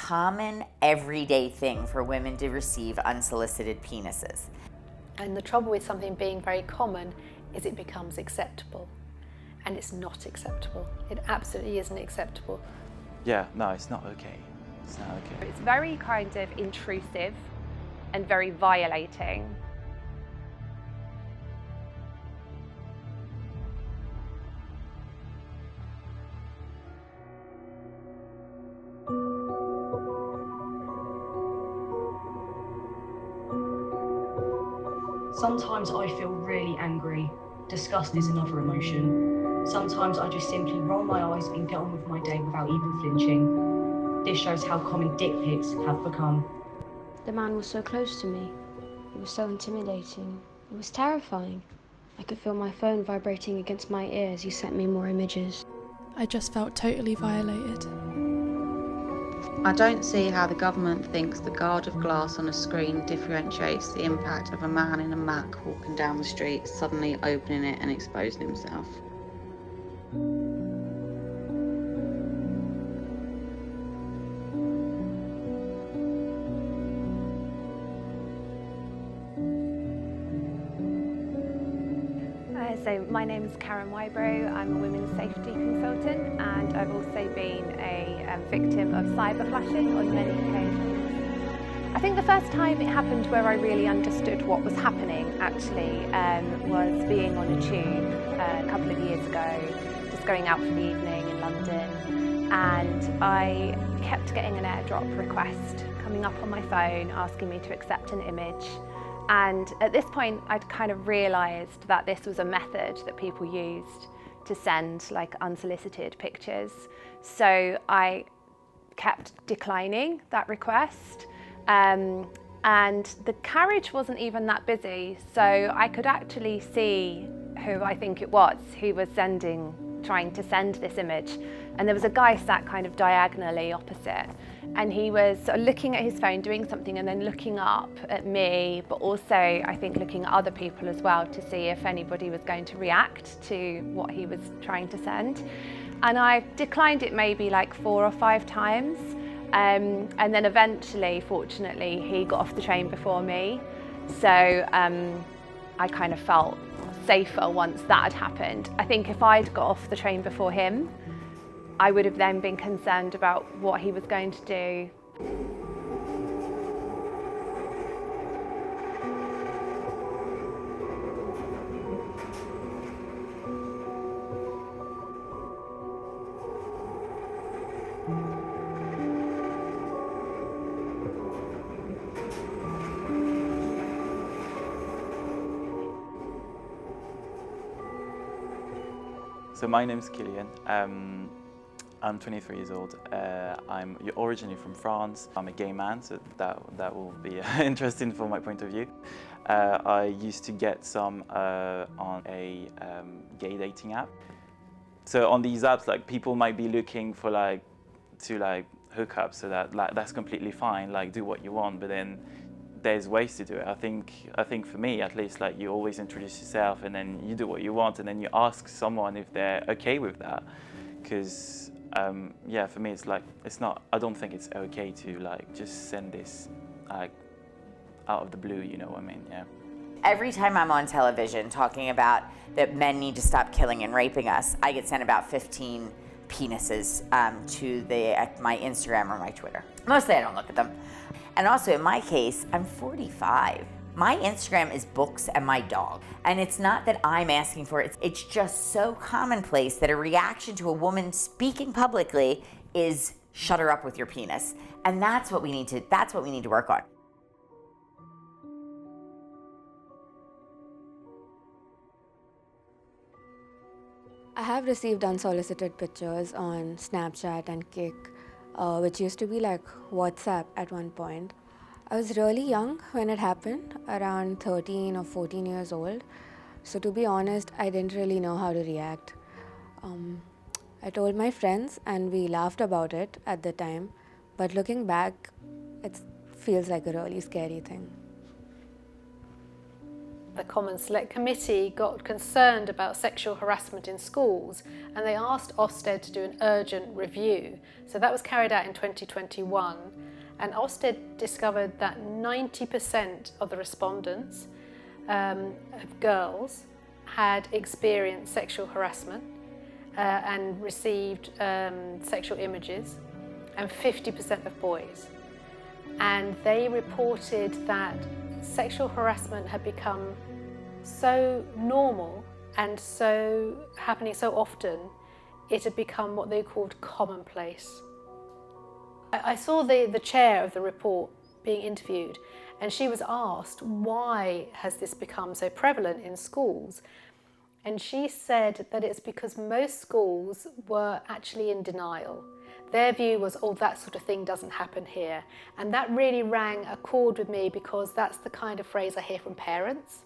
common, everyday thing for women to receive unsolicited penises. And the trouble with something being very common is it becomes acceptable. And it's not acceptable. It absolutely isn't acceptable. Yeah, no, it's not okay. It's not okay. It's very kind of intrusive and very violating. Sometimes I feel really angry. Disgust is another emotion. Sometimes I just simply roll my eyes and get on with my day without even flinching. This shows how common dick pics have become. The man was so close to me. It was so intimidating. It was terrifying. I could feel my phone vibrating against my ear as he sent me more images. I just felt totally violated. I don't see how the government thinks the guard of glass on a screen differentiates the impact of a man in a Mac walking down the street, suddenly opening it and exposing himself. So my name is Karen Wybrow. I'm a women's safety consultant, and I've also been a victim of cyberflashing on many occasions. I think the first time it happened where I really understood what was happening actually was being on a tube a couple of years ago, just going out for the evening in London, and I kept getting an airdrop request coming up on my phone asking me to accept an image. And at this point, I'd kind of realised that this was a method that people used to send like unsolicited pictures. So I kept declining that request. And the carriage wasn't even that busy. So I could actually see who I think it was who was trying to send this image. And there was a guy sat kind of diagonally opposite. And he was sort of looking at his phone, doing something, and then looking up at me, but also, I think, looking at other people as well to see if anybody was going to react to what he was trying to send. And I declined it maybe like 4 or 5 times. And then eventually, fortunately, he got off the train before me. So I kind of felt safer once that had happened. I think if I'd got off the train before him, I would have then been concerned about what he was going to do. So my name's Killian. I'm 23 years old. I'm originally from France. I'm a gay man, so that will be interesting from my point of view. I used to get some on a gay dating app. So on these apps, like people might be looking for to hook up, so that's completely fine. Like do what you want, but then there's ways to do it. I think for me at least, like you always introduce yourself and then you do what you want and then you ask someone if they're okay with that, because yeah, for me, it's not. I don't think it's okay to just send this out of the blue. You know what I mean? Yeah. Every time I'm on television talking about that men need to stop killing and raping us, I get sent about 15 penises to my Instagram or my Twitter. Mostly I don't look at them. And also in my case, I'm 45. My Instagram is books and my dog. And it's not that I'm asking for it. It's just so commonplace that a reaction to a woman speaking publicly is shut her up with your penis. And that's what we need to work on. I have received unsolicited pictures on Snapchat and Kik, which used to be like WhatsApp at one point. I was really young when it happened, around 13 or 14 years old. So to be honest, I didn't really know how to react. I told my friends and we laughed about it at the time. But looking back, it feels like a really scary thing. the Common Select Committee got concerned about sexual harassment in schools, and they asked Ofsted to do an urgent review. So that was carried out in 2021, and Ofsted discovered that 90% of the respondents, of girls, had experienced sexual harassment and received sexual images, and 50% of boys. And they reported that sexual harassment had become so normal and so happening so often, it had become what they called commonplace. I saw the chair of the report being interviewed, and she was asked, why has this become so prevalent in schools? And she said that it's because most schools were actually in denial. Their view was, oh, that sort of thing doesn't happen here. And that really rang a chord with me, because that's the kind of phrase I hear from parents.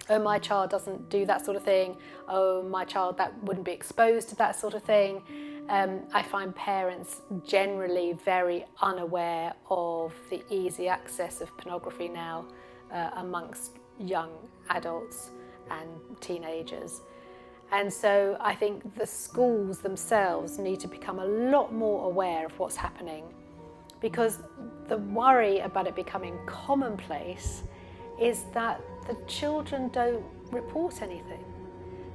Oh, my child doesn't do that sort of thing. Oh, my child that wouldn't be exposed to that sort of thing. I find parents generally very unaware of the easy access of pornography now amongst young adults and teenagers. And so I think the schools themselves need to become a lot more aware of what's happening, because the worry about it becoming commonplace is that the children don't report anything,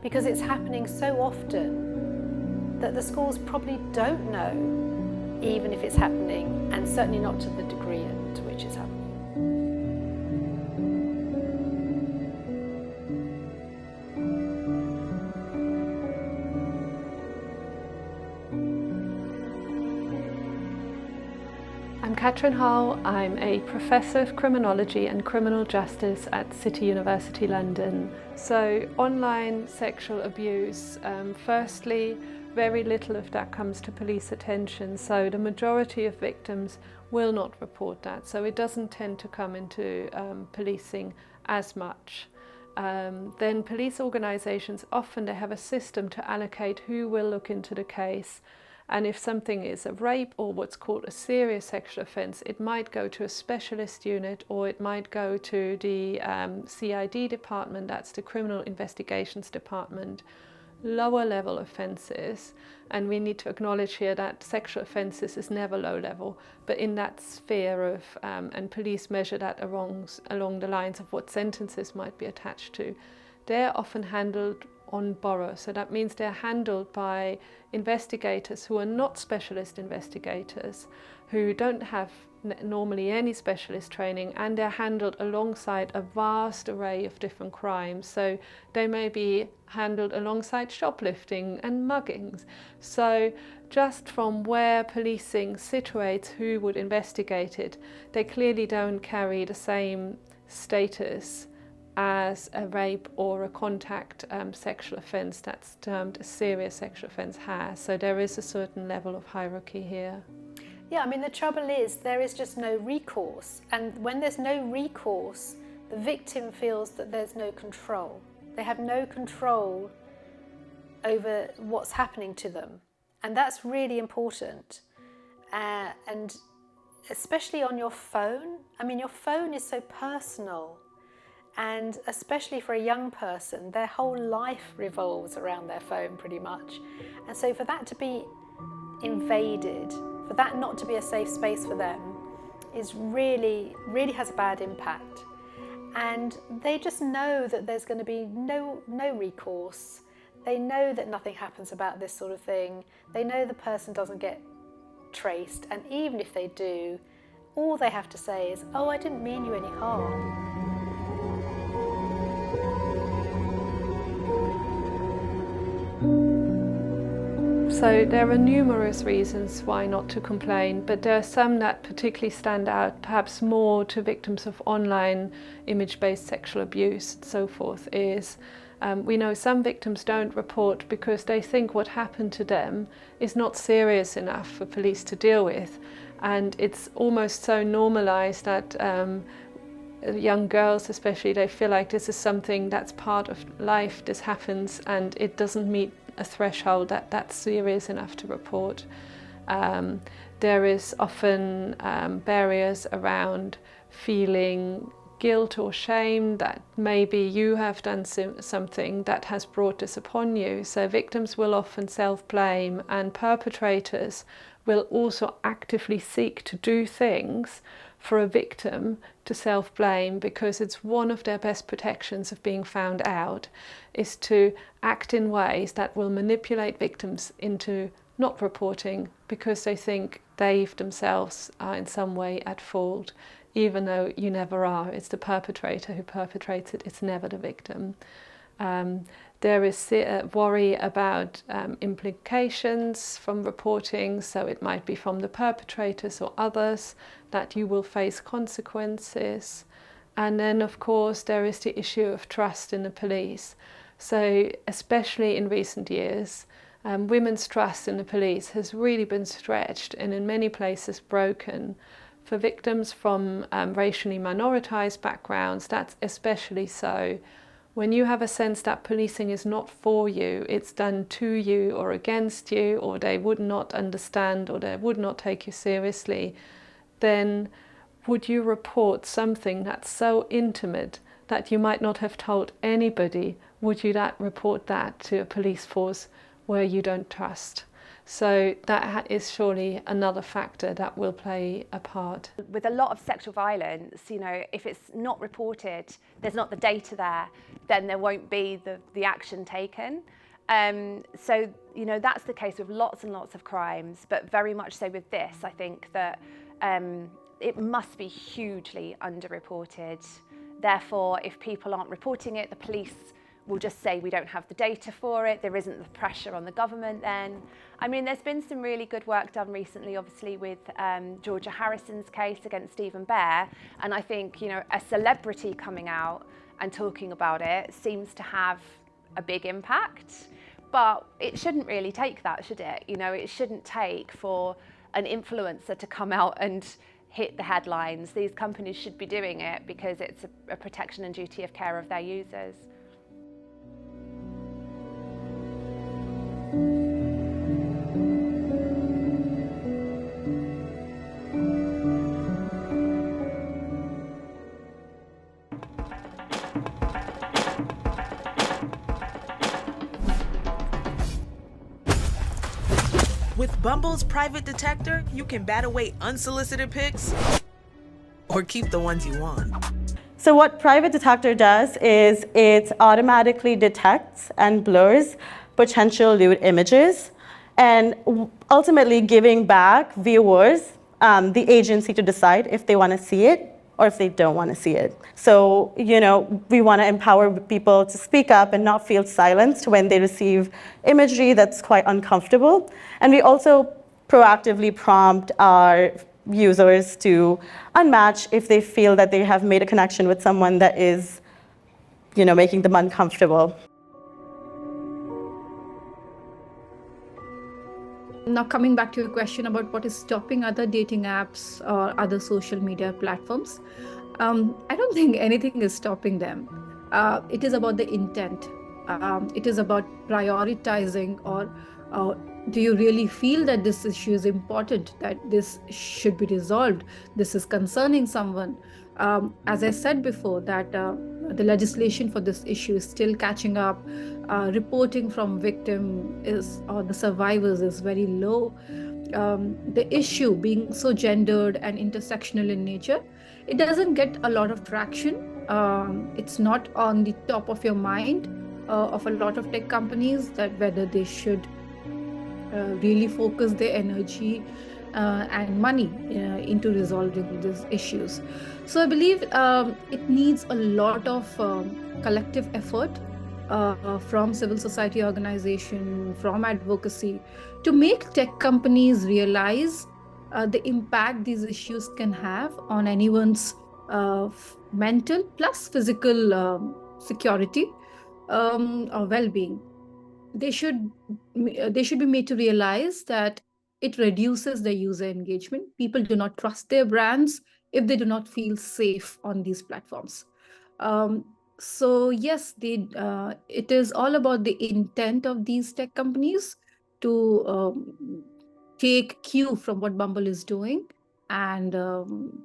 because it's happening so often that the schools probably don't know even if it's happening, and certainly not to the degree to which it's happening. I'm Catherine Hull. I'm a Professor of Criminology and Criminal Justice at City University London. So online sexual abuse, firstly, very little of that comes to police attention, so the majority of victims will not report that, so it doesn't tend to come into policing as much. Then police organisations, often they have a system to allocate who will look into the case. And if something is a rape or what's called a serious sexual offence, it might go to a specialist unit, or it might go to the CID department, that's the Criminal Investigations Department. Lower level offences, and we need to acknowledge here that sexual offences is never low level, but in that sphere of, and police measure that along the lines of what sentences might be attached to, they're often handled on borrow. So that means they're handled by investigators who are not specialist investigators, who don't have normally any specialist training, and they're handled alongside a vast array of different crimes. So they may be handled alongside shoplifting and muggings. So just from where policing situates who would investigate it, they clearly don't carry the same status as a rape or a contact sexual offence that's termed a serious sexual offence has. So there is a certain level of hierarchy here. Yeah, I mean, the trouble is there is just no recourse. And when there's no recourse, the victim feels that there's no control. They have no control over what's happening to them. And that's really important. And especially on your phone. I mean, your phone is so personal. And especially for a young person, their whole life revolves around their phone pretty much. And so for that to be invaded, for that not to be a safe space for them, is really has a bad impact. And they just know that there's going to be no recourse. They know that nothing happens about this sort of thing. They know the person doesn't get traced. And even if they do, all they have to say is, oh, I didn't mean you any harm. So there are numerous reasons why not to complain, but there are some that particularly stand out, perhaps more to victims of online image-based sexual abuse and so forth, is we know some victims don't report because they think what happened to them is not serious enough for police to deal with. And it's almost so normalised that young girls especially, they feel like this is something that's part of life, this happens, and it doesn't meet a threshold that's serious enough to report. There is often barriers around feeling guilt or shame that maybe you have done something that has brought this upon you. So victims will often self-blame, and perpetrators will also actively seek to do things for a victim to self-blame, because it's one of their best protections of being found out, is to act in ways that will manipulate victims into not reporting because they think they themselves are in some way at fault, even though you never are. It's the perpetrator who perpetrates it, it's never the victim. There is worry about implications from reporting, so it might be from the perpetrators or others that you will face consequences. And then, of course, there is the issue of trust in the police. So, especially in recent years, women's trust in the police has really been stretched and in many places broken. For victims from racially minoritized backgrounds, that's especially so. When you have a sense that policing is not for you, it's done to you or against you, or they would not understand or they would not take you seriously, then would you report something that's so intimate that you might not have told anybody? Would you report that to a police force where you don't trust? So that is surely another factor that will play a part. With a lot of sexual violence, you know, if it's not reported, there's not the data there, then there won't be the action taken. So, you know, that's the case with lots and lots of crimes, but very much so with this. I think that it must be hugely underreported. Therefore, if people aren't reporting it, the police will just say we don't have the data for it. There isn't the pressure on the government then. I mean, there's been some really good work done recently, obviously, with Georgia Harrison's case against Stephen Bear. And I think, you know, a celebrity coming out and talking about it seems to have a big impact. But it shouldn't really take that, should it? You know, it shouldn't take for an influencer to come out and hit the headlines. These companies should be doing it because it's a protection and duty of care of their users. With Bumble's private detector, you can bat away unsolicited pics or keep the ones you want. So what Private Detector does is it automatically detects and blurs potential lewd images, and ultimately giving back viewers the agency to decide if they want to see it or if they don't want to see it. So, you know, we want to empower people to speak up and not feel silenced when they receive imagery that's quite uncomfortable. And we also proactively prompt our users to unmatch if they feel that they have made a connection with someone that is, you know, making them uncomfortable. Now, coming back to your question about what is stopping other dating apps or other social media platforms, I don't think anything is stopping them. It is about the intent. It is about prioritizing, or do you really feel that this issue is important, that this should be resolved, this is concerning someone? As I said before, that the legislation for this issue is still catching up. Reporting from victim or the survivors is very low. The issue being so gendered and intersectional in nature, it doesn't get a lot of traction. It's not on the top of your mind of a lot of tech companies, that whether they should really focus their energy and money into resolving these issues. So I believe it needs a lot of collective effort from civil society organization, from advocacy, to make tech companies realize the impact these issues can have on anyone's mental plus physical security or well-being. They should be made to realize that it reduces their user engagement. People do not trust their brands if they do not feel safe on these platforms. So yes, it is all about the intent of these tech companies to take cue from what Bumble is doing and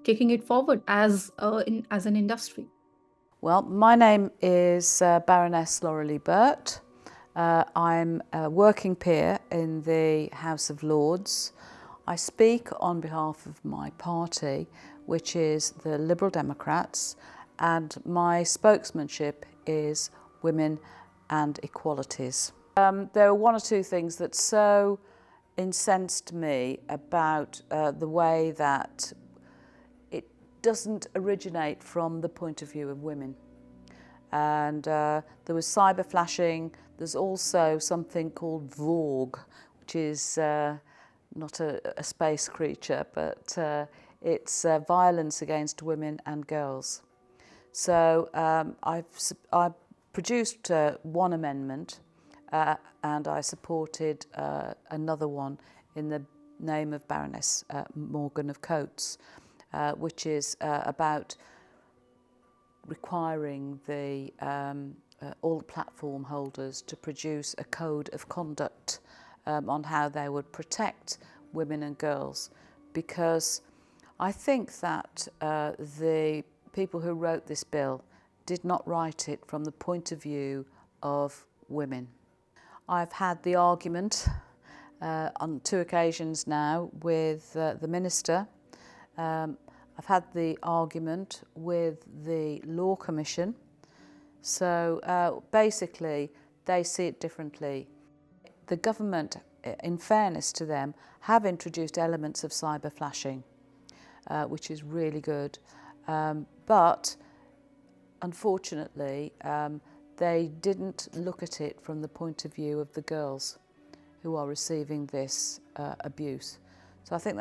taking it forward as an industry? Well, my name is Baroness Laura-Lee Burt. I'm a working peer in the House of Lords. I speak on behalf of my party, which is the Liberal Democrats, and my spokesmanship is Women and Equalities. There are one or two things that so incensed me about the way that it doesn't originate from the point of view of women. And there was cyberflashing. There's also something called Vorg, which is not a space creature, but it's violence against women and girls. So I produced one amendment and I supported another one in the name of Baroness Morgan of Coates, which is about requiring the all the platform holders to produce a code of conduct on how they would protect women and girls, because I think that the people who wrote this bill did not write it from the point of view of women. I've had the argument on 2 occasions now with the Minister. I've had the argument with the Law Commission. So basically, they see it differently. The government, in fairness to them, have introduced elements of cyberflashing, which is really good. But unfortunately, they didn't look at it from the point of view of the girls who are receiving this abuse. So I think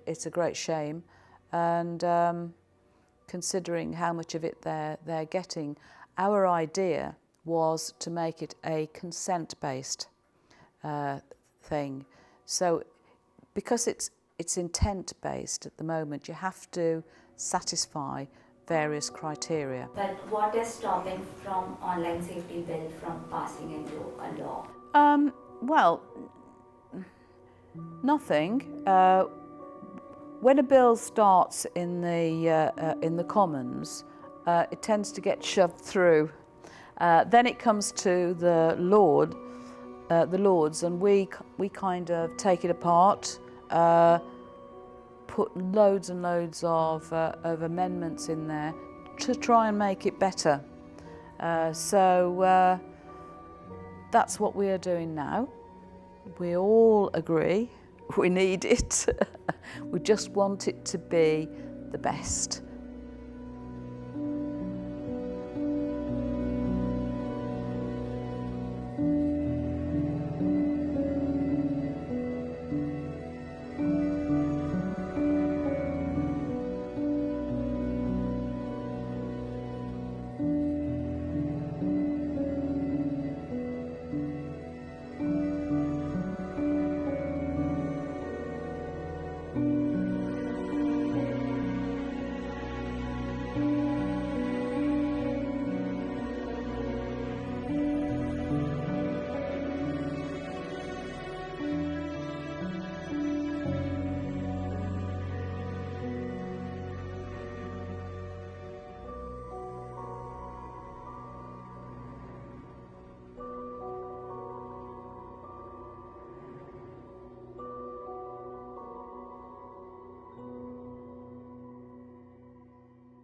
it's a great shame. And considering how much of it they're getting, our idea was to make it a consent-based thing. So because it's intent-based at the moment, you have to satisfy various criteria. But what is stopping from online safety bill from passing into a law? Well, nothing. When a bill starts in the Commons, it tends to get shoved through. Then it comes to the Lords, and we kind of take it apart, put loads and loads of amendments in there to try and make it better. So that's what we are doing now. We all agree we need it. We just want it to be the best.